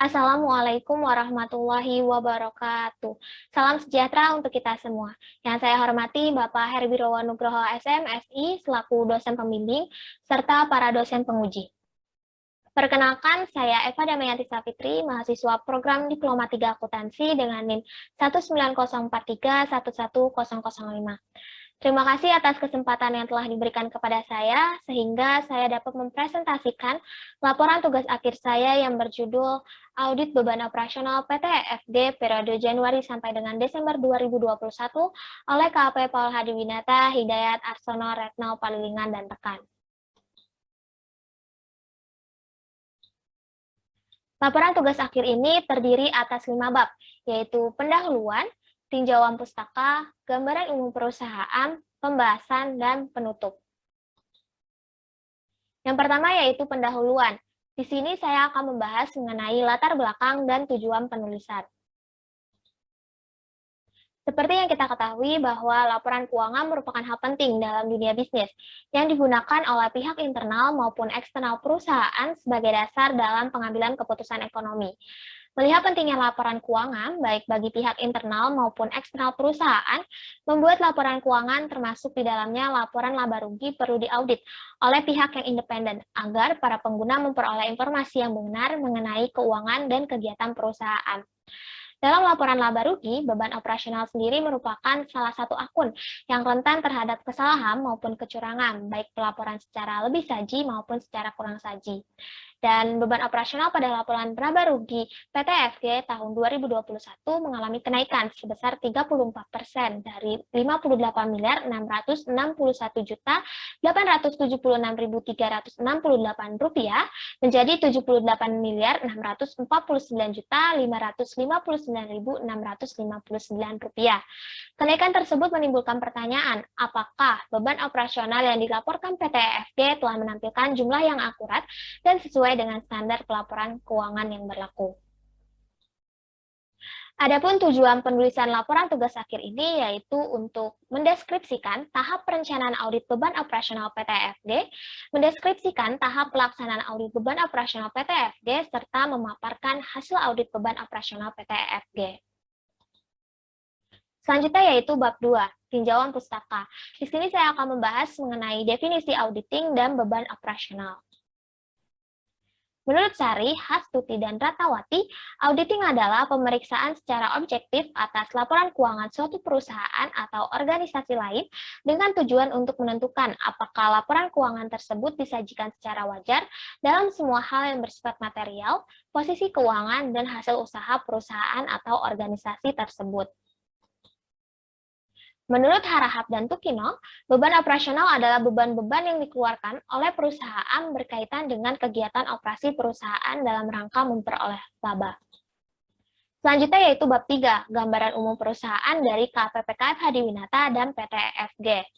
Assalamualaikum warahmatullahi wabarakatuh. Salam sejahtera untuk kita semua. Yang saya hormati Bapak Herbiro Nugroho SMSI selaku dosen pembimbing serta para dosen penguji. Perkenalkan, saya Eva Damayanti Safitri, mahasiswa program Diploma 3 Akuntansi dengan NIM 19043111005. Terima kasih atas kesempatan yang telah diberikan kepada saya, sehingga saya dapat mempresentasikan laporan tugas akhir saya yang berjudul Audit Beban Operasional PT FG periode Januari sampai dengan Desember 2021 oleh KAP Paul Hadiwinata, Hidayat Arsono, Retno, Palilingan, dan rekan. Laporan tugas akhir ini terdiri atas 5 bab, yaitu pendahuluan, tinjauan pustaka, gambaran umum perusahaan, pembahasan, dan penutup. Yang pertama yaitu pendahuluan. Di sini saya akan membahas mengenai latar belakang dan tujuan penulisan. Seperti yang kita ketahui bahwa laporan keuangan merupakan hal penting dalam dunia bisnis yang digunakan oleh pihak internal maupun eksternal perusahaan sebagai dasar dalam pengambilan keputusan ekonomi. Melihat pentingnya laporan keuangan, baik bagi pihak internal maupun eksternal perusahaan, membuat laporan keuangan termasuk di dalamnya laporan laba rugi perlu diaudit oleh pihak yang independen, agar para pengguna memperoleh informasi yang benar mengenai keuangan dan kegiatan perusahaan. Dalam laporan laba rugi, beban operasional sendiri merupakan salah satu akun yang rentan terhadap kesalahan maupun kecurangan, baik pelaporan secara lebih saji maupun secara kurang saji. Dan beban operasional pada laporan laba rugi PT FG tahun 2021 mengalami kenaikan sebesar 34% dari 58.661.876.368 rupiah menjadi 78.949.559.659 rupiah. Kenaikan tersebut menimbulkan pertanyaan, apakah beban operasional yang dilaporkan PT FG telah menampilkan jumlah yang akurat dan sesuai dengan standar pelaporan keuangan yang berlaku. Adapun tujuan penulisan laporan tugas akhir ini yaitu untuk mendeskripsikan tahap perencanaan audit beban operasional PT FG, mendeskripsikan tahap pelaksanaan audit beban operasional PT FG, serta memaparkan hasil audit beban operasional PT FG. Selanjutnya yaitu bab 2, tinjauan pustaka. Di sini saya akan membahas mengenai definisi auditing dan beban operasional. Menurut Sari, Hastuti, dan Ratnawati, auditing adalah pemeriksaan secara objektif atas laporan keuangan suatu perusahaan atau organisasi lain dengan tujuan untuk menentukan apakah laporan keuangan tersebut disajikan secara wajar dalam semua hal yang bersifat material, posisi keuangan, dan hasil usaha perusahaan atau organisasi tersebut. Menurut Harahap dan Tukino, beban operasional adalah beban-beban yang dikeluarkan oleh perusahaan berkaitan dengan kegiatan operasi perusahaan dalam rangka memperoleh laba. Selanjutnya yaitu bab 3, gambaran umum perusahaan dari KPPKF Hadiwinata dan PT FG.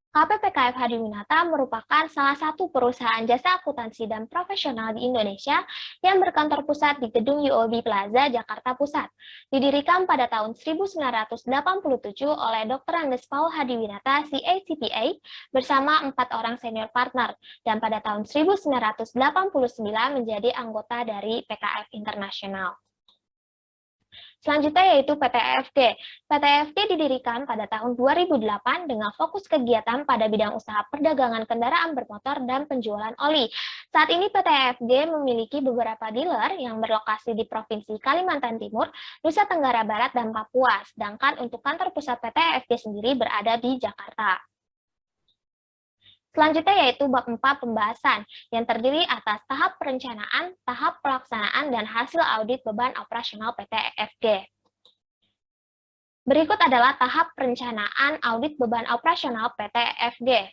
KPPKF Hadiwinata merupakan salah satu perusahaan jasa akuntansi dan profesional di Indonesia yang berkantor pusat di Gedung UOB Plaza, Jakarta Pusat. Didirikan pada tahun 1987 oleh Dr. Andes Paul Hadiwinata, CA-CPA, bersama 4 orang senior partner, dan pada tahun 1989 menjadi anggota dari PKF Internasional. Selanjutnya yaitu PT FG. PT FG didirikan pada tahun 2008 dengan fokus kegiatan pada bidang usaha perdagangan kendaraan bermotor dan penjualan oli. Saat ini PT FG memiliki beberapa dealer yang berlokasi di Provinsi Kalimantan Timur, Nusa Tenggara Barat, dan Papua, sedangkan untuk kantor pusat PT FG sendiri berada di Jakarta. Selanjutnya yaitu bab 4, pembahasan, yang terdiri atas tahap perencanaan, tahap pelaksanaan, dan hasil audit beban operasional PT FG. Berikut adalah tahap perencanaan audit beban operasional PT FG.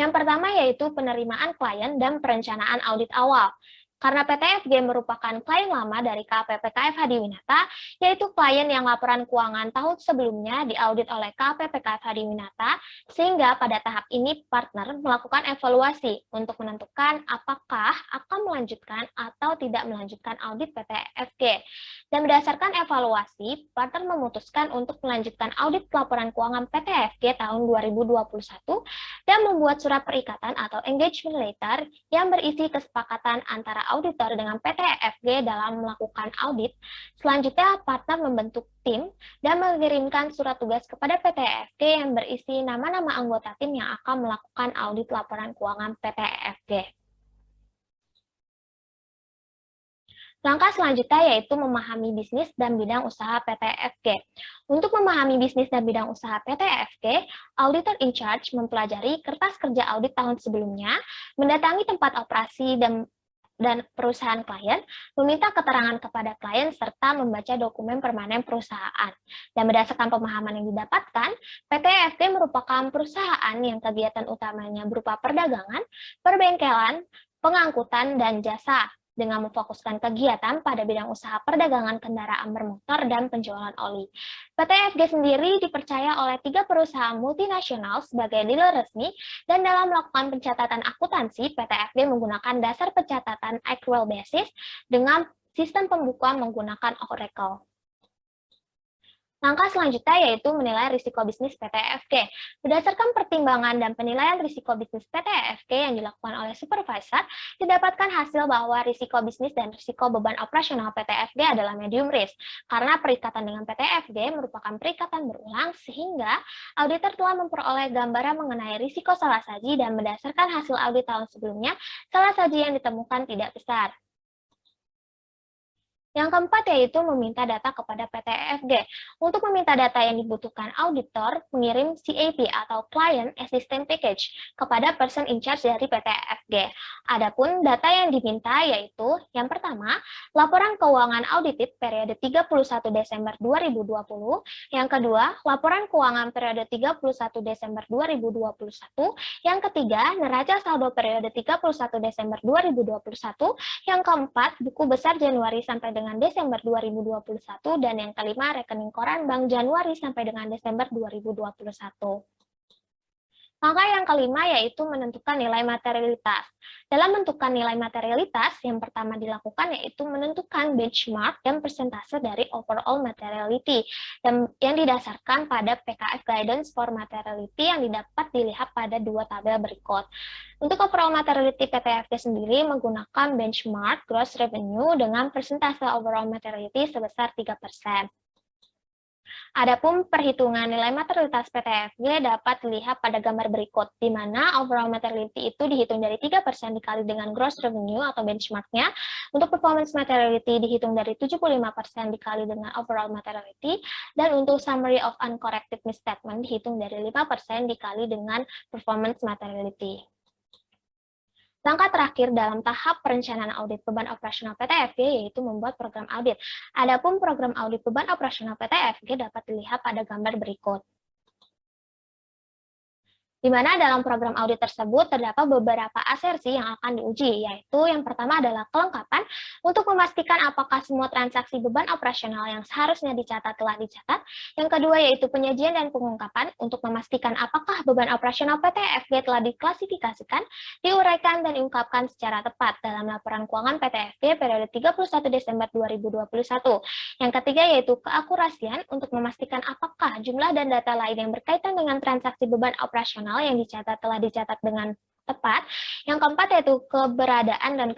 Yang pertama yaitu penerimaan klien dan perencanaan audit awal. Karena PT FG merupakan klien lama dari KPPKF Hadiwinata, yaitu klien yang laporan keuangan tahun sebelumnya diaudit oleh KPPKF Hadiwinata, sehingga pada tahap ini partner melakukan evaluasi untuk menentukan apakah akan melanjutkan atau tidak melanjutkan audit PT FG. Dan berdasarkan evaluasi, partner memutuskan untuk melanjutkan audit laporan keuangan PT FG tahun 2021 dan membuat surat perikatan atau engagement letter yang berisi kesepakatan antara auditor dengan PT EFG dalam melakukan audit, selanjutnya partner membentuk tim dan mengirimkan surat tugas kepada PT EFG yang berisi nama-nama anggota tim yang akan melakukan audit laporan keuangan PT EFG. Langkah selanjutnya yaitu memahami bisnis dan bidang usaha PT EFG. Untuk memahami bisnis dan bidang usaha PT EFG, auditor in charge mempelajari kertas kerja audit tahun sebelumnya, mendatangi tempat operasi dan perusahaan klien, meminta keterangan kepada klien, serta membaca dokumen permanen perusahaan. Dan berdasarkan pemahaman yang didapatkan, PT EFG merupakan perusahaan yang kegiatan utamanya berupa perdagangan, perbengkelan, pengangkutan, dan jasa, dengan memfokuskan kegiatan pada bidang usaha perdagangan kendaraan bermotor dan penjualan oli. PT EFG sendiri dipercaya oleh 3 perusahaan multinasional sebagai dealer resmi, dan dalam melakukan pencatatan akuntansi, PT EFG menggunakan dasar pencatatan accrual basis dengan sistem pembukuan menggunakan Oracle. Langkah selanjutnya yaitu menilai risiko bisnis PT EFG. Berdasarkan pertimbangan dan penilaian risiko bisnis PT EFG yang dilakukan oleh supervisor, didapatkan hasil bahwa risiko bisnis dan risiko beban operasional PT EFG adalah medium risk. Karena perikatan dengan PT EFG merupakan perikatan berulang, sehingga auditor telah memperoleh gambaran mengenai risiko salah saji, dan berdasarkan hasil audit tahun sebelumnya, salah saji yang ditemukan tidak besar. Yang keempat yaitu meminta data kepada PT EFG. Untuk meminta data yang dibutuhkan auditor, mengirim CAP atau Client Assistance Package kepada person in charge dari PT EFG. Adapun data yang diminta yaitu yang pertama, laporan keuangan audited periode 31 Desember 2020, yang kedua, laporan keuangan periode 31 Desember 2021, yang ketiga, neraca saldo periode 31 Desember 2021, yang keempat, buku besar Januari sampai dengan Desember 2021, dan yang kelima, rekening koran bank Januari sampai dengan Desember 2021. Langkah yang kelima yaitu menentukan nilai materialitas. Dalam menentukan nilai materialitas, yang pertama dilakukan yaitu menentukan benchmark dan persentase dari overall materiality, dan yang didasarkan pada PKF Guidance for Materiality yang dapat dilihat pada 2 tabel berikut. Untuk overall materiality PT EFG sendiri menggunakan benchmark gross revenue dengan persentase overall materiality sebesar 3%. Adapun perhitungan nilai materialitas PT EFG dapat dilihat pada gambar berikut, di mana overall materiality itu dihitung dari 3% dikali dengan gross revenue atau benchmarknya. Untuk performance materiality dihitung dari 75% dikali dengan overall materiality, dan untuk summary of uncorrected misstatement dihitung dari 5% dikali dengan performance materiality. Langkah terakhir dalam tahap perencanaan audit beban operasional PT EFG yaitu membuat program audit. Adapun program audit beban operasional PT EFG dapat dilihat pada gambar berikut, di mana dalam program audit tersebut terdapat beberapa asersi yang akan diuji, yaitu yang pertama adalah kelengkapan untuk memastikan apakah semua transaksi beban operasional yang seharusnya dicatat telah dicatat. Yang kedua yaitu penyajian dan pengungkapan untuk memastikan apakah beban operasional PT EFG telah diklasifikasikan, diuraikan, dan diungkapkan secara tepat dalam laporan keuangan PT EFG periode 31 Desember 2021. Yang ketiga yaitu keakurasian untuk memastikan apakah jumlah dan data lain yang berkaitan dengan transaksi beban operasional yang dicatat telah dicatat dengan tepat. Yang keempat yaitu keberadaan dan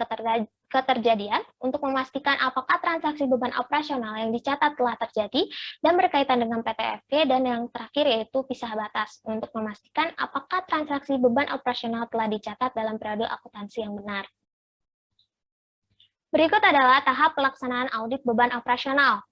keterjadian untuk memastikan apakah transaksi beban operasional yang dicatat telah terjadi dan berkaitan dengan PT EFG. Dan yang terakhir yaitu pisah batas untuk memastikan apakah transaksi beban operasional telah dicatat dalam periode akuntansi yang benar. Berikut adalah tahap pelaksanaan audit beban operasional.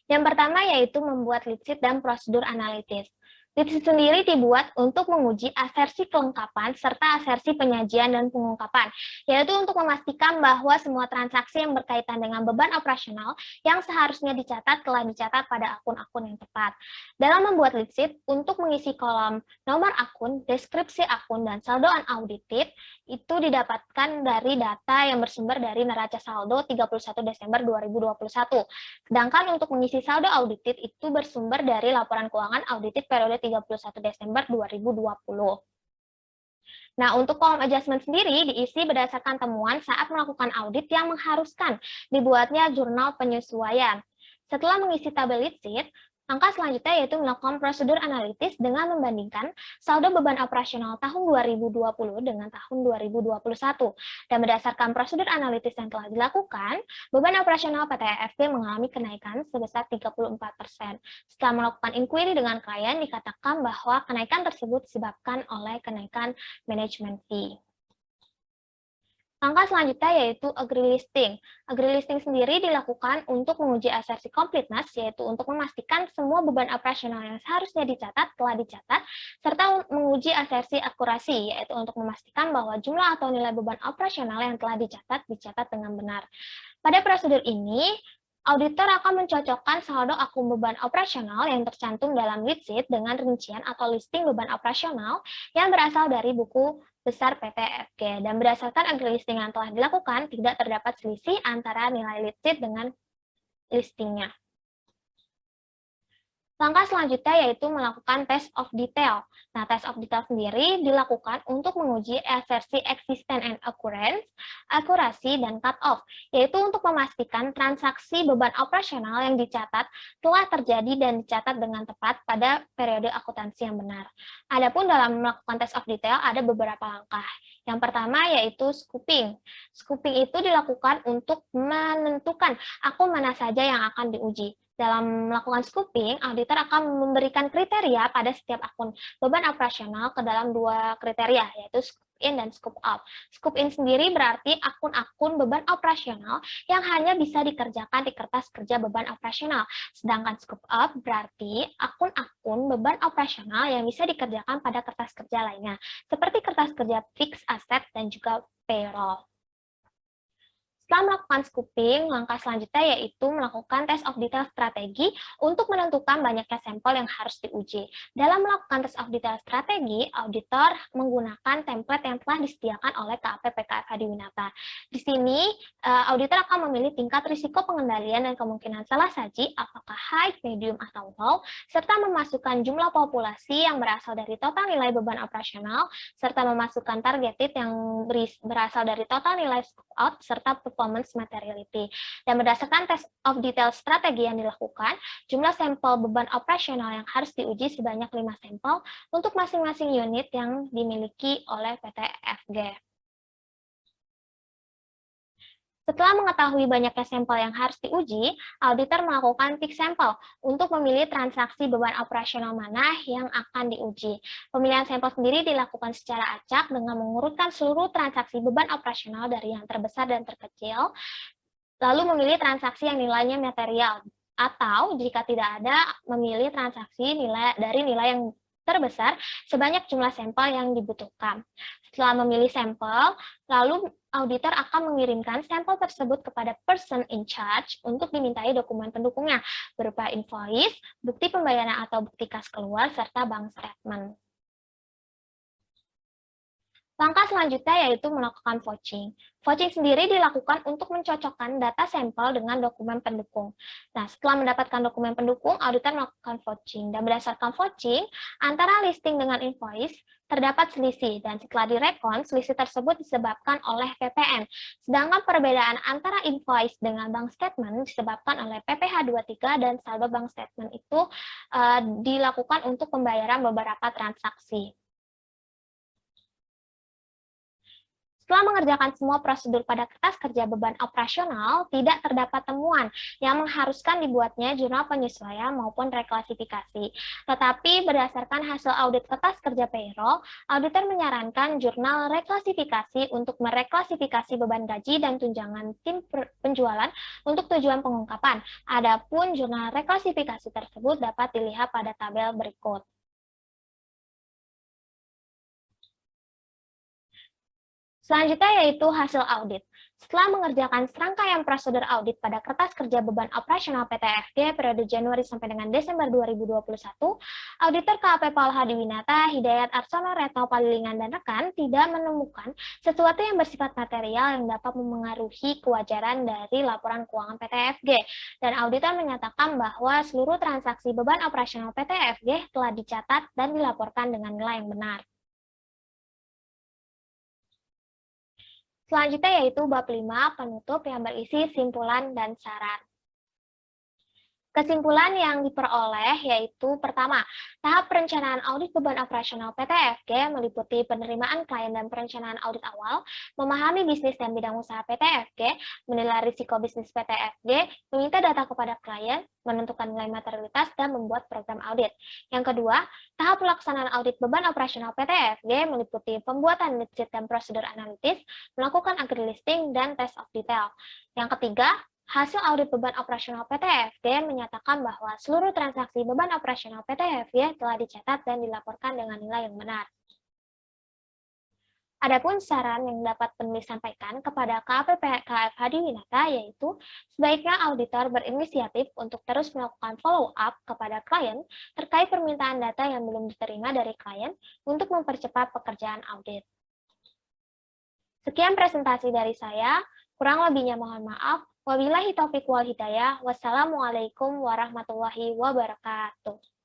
Yang pertama yaitu membuat lead sheet dan prosedur analitis. Lead sheet sendiri dibuat untuk menguji asersi kelengkapan serta asersi penyajian dan pengungkapan, yaitu untuk memastikan bahwa semua transaksi yang berkaitan dengan beban operasional yang seharusnya dicatat telah dicatat pada akun-akun yang tepat. Dalam membuat lead sheet, untuk mengisi kolom nomor akun, deskripsi akun, dan saldo unaudited, itu didapatkan dari data yang bersumber dari neraca saldo 31 Desember 2021. Sedangkan untuk mengisi saldo audited itu bersumber dari laporan keuangan audited periode 31 Desember 2020. Nah, untuk kolom adjustment sendiri diisi berdasarkan temuan saat melakukan audit yang mengharuskan dibuatnya jurnal penyesuaian. Setelah mengisi tabel lead sheet, Langkah selanjutnya yaitu melakukan prosedur analitis dengan membandingkan saldo beban operasional tahun 2020 dengan tahun 2021. Dan berdasarkan prosedur analitis yang telah dilakukan, beban operasional PT FG mengalami kenaikan sebesar 34%. Setelah melakukan inquiry dengan klien, dikatakan bahwa kenaikan tersebut disebabkan oleh kenaikan manajemen fee. Langkah selanjutnya yaitu agree listing. Agree listing sendiri dilakukan untuk menguji asersi completeness, yaitu untuk memastikan semua beban operasional yang seharusnya dicatat telah dicatat, serta menguji asersi akurasi, yaitu untuk memastikan bahwa jumlah atau nilai beban operasional yang telah dicatat dengan benar. Pada prosedur ini, auditor akan mencocokkan saldo akun beban operasional yang tercantum dalam lead sheet dengan rincian atau listing beban operasional yang berasal dari buku besar PT FG. Dan berdasarkan agree listing yang telah dilakukan, tidak terdapat selisih antara nilai lead sheet dengan listingnya. Langkah selanjutnya yaitu melakukan test of detail. Nah, test of detail sendiri dilakukan untuk menguji asersi existence and occurrence, akurasi, dan cut-off, yaitu untuk memastikan transaksi beban operasional yang dicatat telah terjadi dan dicatat dengan tepat pada periode akuntansi yang benar. Adapun dalam melakukan test of detail ada beberapa langkah. Yang pertama yaitu scooping. Scooping itu dilakukan untuk menentukan akun mana saja yang akan diuji. Dalam melakukan scooping, auditor akan memberikan kriteria pada setiap akun beban operasional ke dalam dua kriteria, yaitu scoop in dan scoop out. Scoop in sendiri berarti akun-akun beban operasional yang hanya bisa dikerjakan di kertas kerja beban operasional. Sedangkan scoop out berarti akun-akun beban operasional yang bisa dikerjakan pada kertas kerja lainnya, seperti kertas kerja fixed asset dan juga payroll. Setelah melakukan scooping, langkah selanjutnya yaitu melakukan test of detail strategi untuk menentukan banyaknya sampel yang harus diuji. Dalam melakukan test of detail strategi, auditor menggunakan template yang telah disediakan oleh KAP PKF Hadiwinata. Di sini, auditor akan memilih tingkat risiko pengendalian dan kemungkinan salah saji, apakah high, medium, atau low, serta memasukkan jumlah populasi yang berasal dari total nilai beban operasional, serta memasukkan targeted yang berasal dari total nilai scoop out, serta performance materiality. Dan berdasarkan test of detail strategi yang dilakukan, jumlah sampel beban operasional yang harus diuji sebanyak 5 sampel untuk masing-masing unit yang dimiliki oleh PT FG. Setelah mengetahui banyaknya sampel yang harus diuji, auditor melakukan pick sampel untuk memilih transaksi beban operasional mana yang akan diuji. Pemilihan sampel sendiri dilakukan secara acak dengan mengurutkan seluruh transaksi beban operasional dari yang terbesar dan terkecil, lalu memilih transaksi yang nilainya material, atau jika tidak ada, memilih transaksi dari nilai yang terbesar sebanyak jumlah sampel yang dibutuhkan. Setelah memilih sampel, lalu auditor akan mengirimkan sampel tersebut kepada person in charge untuk dimintai dokumen pendukungnya berupa invoice, bukti pembayaran atau bukti kas keluar, serta bank statement. Langkah selanjutnya yaitu melakukan vouching. Vouching sendiri dilakukan untuk mencocokkan data sampel dengan dokumen pendukung. Nah, setelah mendapatkan dokumen pendukung, auditor melakukan vouching. Dan berdasarkan vouching, antara listing dengan invoice terdapat selisih. Dan setelah direkon, selisih tersebut disebabkan oleh PPN. Sedangkan perbedaan antara invoice dengan bank statement disebabkan oleh PPh 23 dan saldo bank statement itu dilakukan untuk pembayaran beberapa transaksi. Setelah mengerjakan semua prosedur pada kertas kerja beban operasional, tidak terdapat temuan yang mengharuskan dibuatnya jurnal penyesuaian maupun reklasifikasi. Tetapi berdasarkan hasil audit kertas kerja payroll, auditor menyarankan jurnal reklasifikasi untuk mereklasifikasi beban gaji dan tunjangan tim penjualan untuk tujuan pengungkapan. Adapun jurnal reklasifikasi tersebut dapat dilihat pada tabel berikut. Selanjutnya yaitu hasil audit. Setelah mengerjakan serangkaian prosedur audit pada kertas kerja beban operasional PT FG periode Januari sampai dengan Desember 2021, auditor KAP Paul Hadiwinata, Hidayat Arsono, Retno Palilingan, dan rekan tidak menemukan sesuatu yang bersifat material yang dapat memengaruhi kewajaran dari laporan keuangan PT FG. Dan auditor menyatakan bahwa seluruh transaksi beban operasional PT FG telah dicatat dan dilaporkan dengan nilai yang benar. Selanjutnya yaitu bab 5 penutup yang berisi simpulan dan saran. Kesimpulan yang diperoleh yaitu pertama, tahap perencanaan audit beban operasional PT FG meliputi penerimaan klien dan perencanaan audit awal, memahami bisnis dan bidang usaha PT FG, menilai risiko bisnis PT FG, meminta data kepada klien, menentukan nilai materialitas, dan membuat program audit. Yang kedua, tahap pelaksanaan audit beban operasional PT FG meliputi pembuatan lead sheet dan prosedur analitis, melakukan agri listing, dan test of detail. Yang ketiga, hasil audit beban operasional PT FG menyatakan bahwa seluruh transaksi beban operasional PT FG telah dicatat dan dilaporkan dengan nilai yang benar. Adapun saran yang dapat penulis sampaikan kepada KAPP KF Hadiwinata yaitu sebaiknya auditor berinisiatif untuk terus melakukan follow up kepada klien terkait permintaan data yang belum diterima dari klien untuk mempercepat pekerjaan audit. Sekian presentasi dari saya, kurang lebihnya mohon maaf. Wabillahi taufiq wal hidayah. Wassalamualaikum warahmatullahi wabarakatuh.